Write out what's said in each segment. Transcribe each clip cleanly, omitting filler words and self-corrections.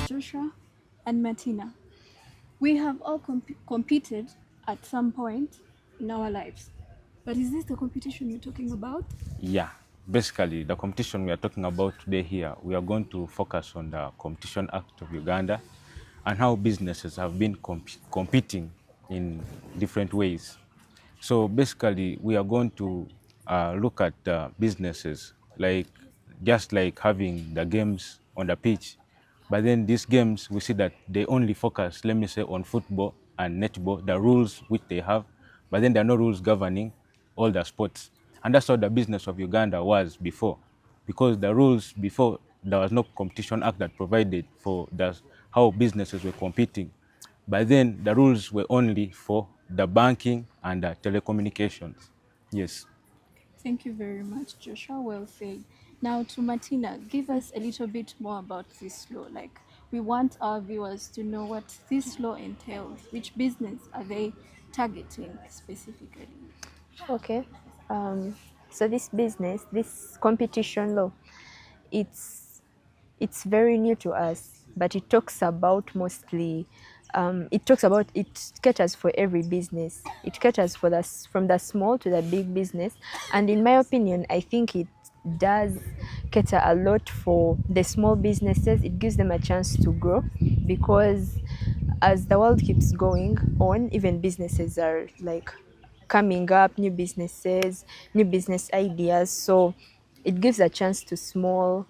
Joshua and Martina. We have all competed at some point in our lives. But is this the competition you're talking about? Yeah, basically the competition we are talking about today here, we are going to focus on the Competition Act of Uganda and how businesses have been competing in different ways. So basically we are going to look at businesses like just like having the games on the pitch. But then these games, we see that they only focus, let me say, on football and netball, the rules which they have, but then there are no rules governing all the sports. And that's how the business of Uganda was before, because the rules before, there was no competition act that provided for how businesses were competing. But then the rules were only for the banking and the telecommunications. Yes. Thank you very much, Joshua. Well said. Now to Martina, give us a little bit more about this law. Like, we want our viewers to know what this law entails. Which business are they targeting specifically? Okay. So this competition law, it's it's very new to us, but it talks about mostly. It caters for every business. It caters for from the small to the big business, and in my opinion, I think it does cater a lot for the small businesses. It gives them a chance to grow because as the world keeps going on, even businesses are like coming up, new businesses, new business ideas. So it gives a chance to small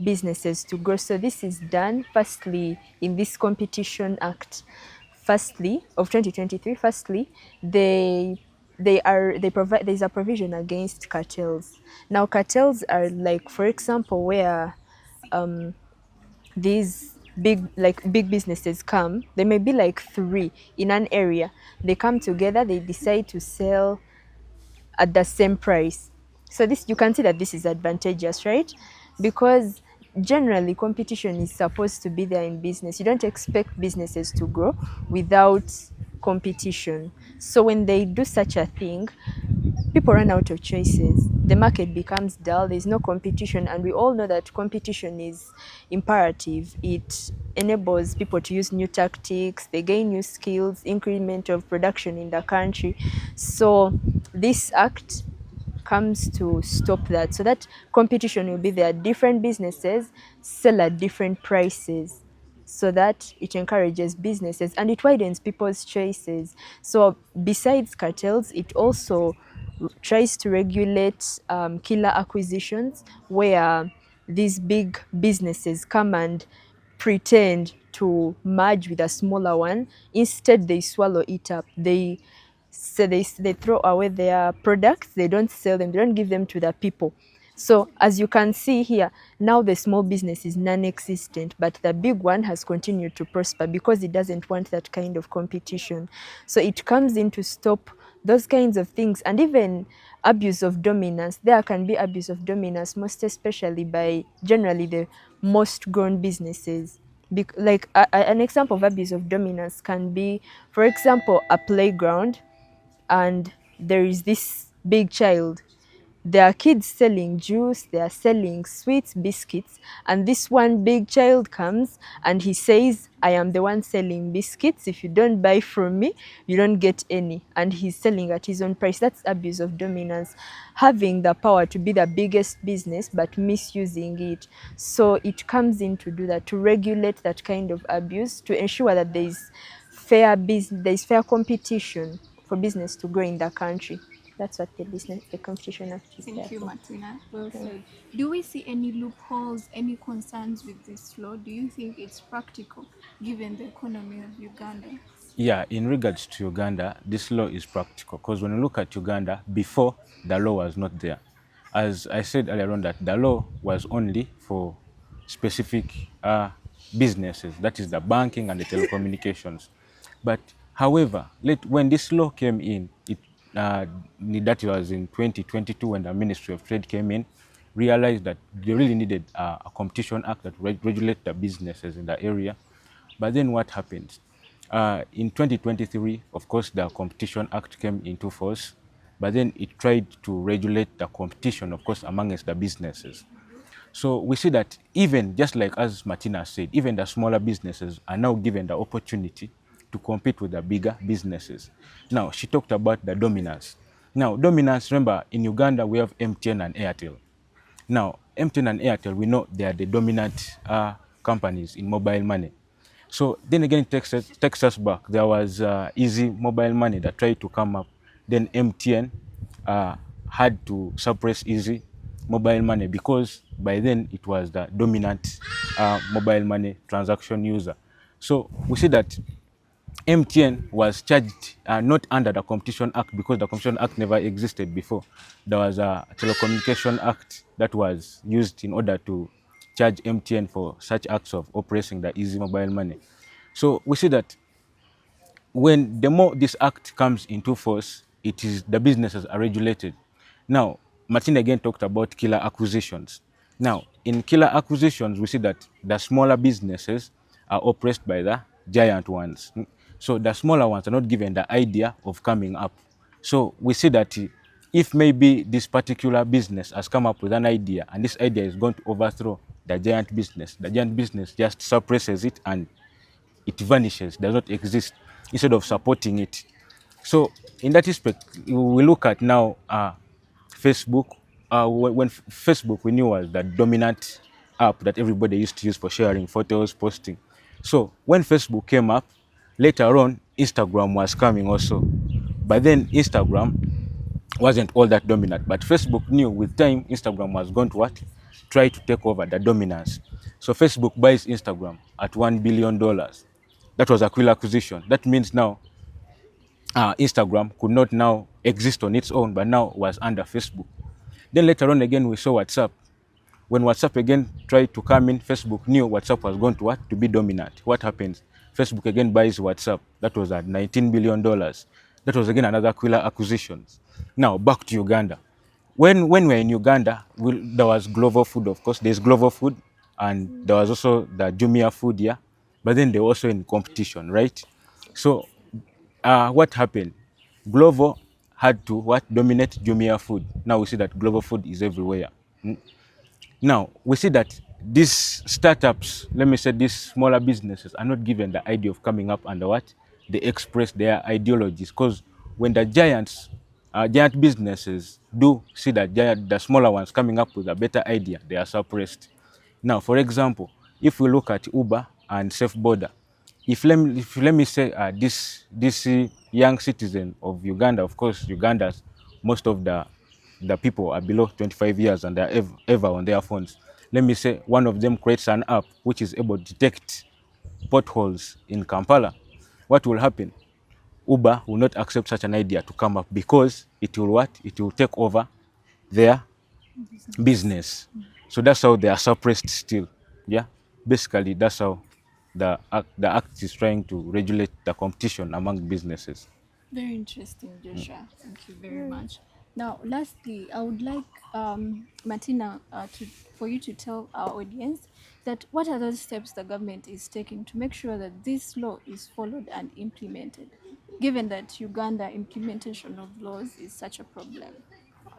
businesses to grow. So this is done firstly in this Competition Act, firstly of 2023. Firstly, they provide there's a provision against cartels. Now cartels are like, for example, where these big businesses come, there may be like three in an area, they come together, they decide to sell at the same price. So this, you can see that this is advantageous, right? Because generally competition is supposed to be there in business. You don't expect businesses to grow without competition. So when they do such a thing, people run out of choices. The market becomes dull, there's no competition, and we all know that competition is imperative. It enables people to use new tactics, they gain new skills, increment of production in the country. So this act comes to stop that, so that competition will be there. Different businesses sell at different prices, so that it encourages businesses and it widens people's choices. So besides cartels, it also tries to regulate killer acquisitions, where these big businesses come and pretend to merge with a smaller one. Instead, they swallow it up. They throw away their products, they don't sell them, they don't give them to the people. So as you can see here, now the small business is non-existent, but the big one has continued to prosper because it doesn't want that kind of competition. So it comes in to stop those kinds of things, and even abuse of dominance. There can be abuse of dominance, most especially by generally the most grown businesses. An example of abuse of dominance can be, for example, a playground, and there is this big child. There are kids selling juice, they are selling sweets, biscuits, and this one big child comes and he says, I am the one selling biscuits. If you don't buy from me, you don't get any. And he's selling at his own price. That's abuse of dominance. Having the power to be the biggest business but misusing it. So it comes in to do that, to regulate that kind of abuse, to ensure that there's fair competition for business to grow in the country. That's what the Competition Act is there Thank you, for. Martina. Well said. Do we see any loopholes, any concerns with this law? Do you think it's practical given the economy of Uganda? Yeah, in regards to Uganda, this law is practical because when you look at Uganda, before the law was not there. As I said earlier on, that the law was only for specific businesses, that is the banking and the telecommunications. But however, when this law came in, that was in 2022 when the Ministry of Trade came in, realized that they really needed a competition act that regulate the businesses in the area. But then what happened? In 2023, of course, the Competition Act came into force. but then it tried to regulate the competition, of course, amongst the businesses. So we see that even just like as Martina said, even the smaller businesses are now given the opportunity to compete with the bigger businesses. Now, she talked about the dominance. Now, dominance, remember, in Uganda, we have MTN and Airtel. Now, MTN and Airtel, we know they are the dominant companies in mobile money. So then again, takes us back. There was Easy Mobile Money that tried to come up. Then MTN uh, had to suppress Easy Mobile Money because by then it was the dominant mobile money transaction user. So we see that MTN was charged not under the Competition Act because the Competition Act never existed before. There was a Telecommunication Act that was used in order to charge MTN for such acts of oppressing the Easy Mobile Money. So we see that when the more this act comes into force, it is the businesses are regulated. Now, Martin again talked about killer acquisitions. Now, in killer acquisitions, we see that the smaller businesses are oppressed by the giant ones. So the smaller ones are not given the idea of coming up. So we see that if maybe this particular business has come up with an idea and this idea is going to overthrow the giant business just suppresses it and it vanishes, does not exist, instead of supporting it. So in that respect, we look at now Facebook. When Facebook we knew was the dominant app that everybody used to use for sharing photos, posting. So when Facebook came up, later on Instagram was coming also. But then Instagram wasn't all that dominant. But Facebook knew with time Instagram was going to what? Try to take over the dominance. So Facebook buys Instagram at $1 billion. That was a quick acquisition. That means now Instagram could not now exist on its own, but now was under Facebook. Then later on again, we saw WhatsApp. When WhatsApp again tried to come in, Facebook knew WhatsApp was going to what? To be dominant. What happens? Facebook again buys WhatsApp. That was at $19 billion. That was again another Quilla acquisition. Now back to Uganda. When we were in Uganda, there was Glovo Food, of course. There's Glovo Food, and there was also the Jumia Food, yeah. But then they were also in competition, right? So what happened? Glovo had to what? Dominate Jumia Food. Now we see that Glovo Food is everywhere. Now, we see that these startups, let me say these smaller businesses, are not given the idea of coming up under what? They express their ideologies. Because when the giant businesses do see that the smaller ones coming up with a better idea, they are suppressed. Now, for example, if we look at Uber and Safe Border, if let me say this young citizen of Uganda, of course, Ugandans, most of the people are below 25 years and they're ever on their phones. Let me say one of them creates an app which is able to detect potholes in Kampala. What will happen? Uber will not accept such an idea to come up because it will what? It will take over their business. So that's how they are suppressed still. Yeah. Basically, that's how the act is trying to regulate the competition among businesses. Very interesting, Joshua. Thank you very much. Now, lastly, I would like Martina for you to tell our audience that what are those steps the government is taking to make sure that this law is followed and implemented, given that Uganda implementation of laws is such a problem.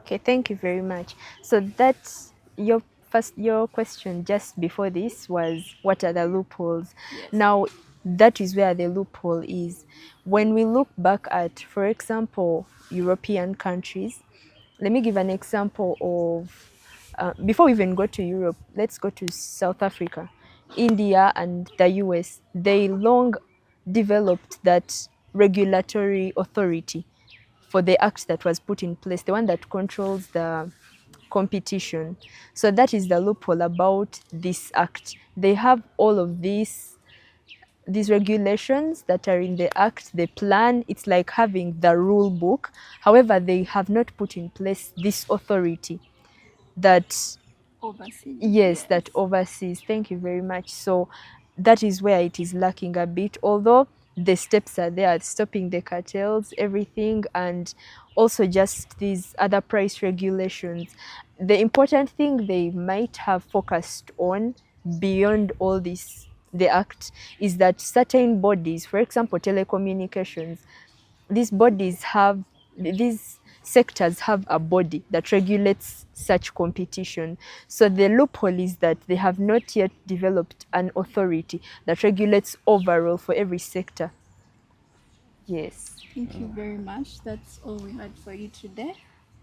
Okay, thank you very much. So that's your question just before this was what are the loopholes? Yes. Now that is where the loophole is. When we look back at, for example, European countries, let me give an example of before we even go to Europe, let's go to South Africa. India and the US, they long developed that regulatory authority for the act that was put in place, the one that controls the competition. So that is the loophole about this act. They have all of these regulations that are in the act, the plan. It's like having the rule book. However, they have not put in place this authority that Overseas. yes, that overseas. Thank you very much. So that is where it is lacking a bit, although the steps are there, stopping the cartels, everything, and also just these other price regulations. The important thing they might have focused on beyond all this, the act, is that certain bodies, for example, telecommunications, these bodies have these sectors have a body that regulates such competition. So the loophole is that they have not yet developed an authority that regulates overall for every sector. Yes. Thank you very much. That's all we had for you today.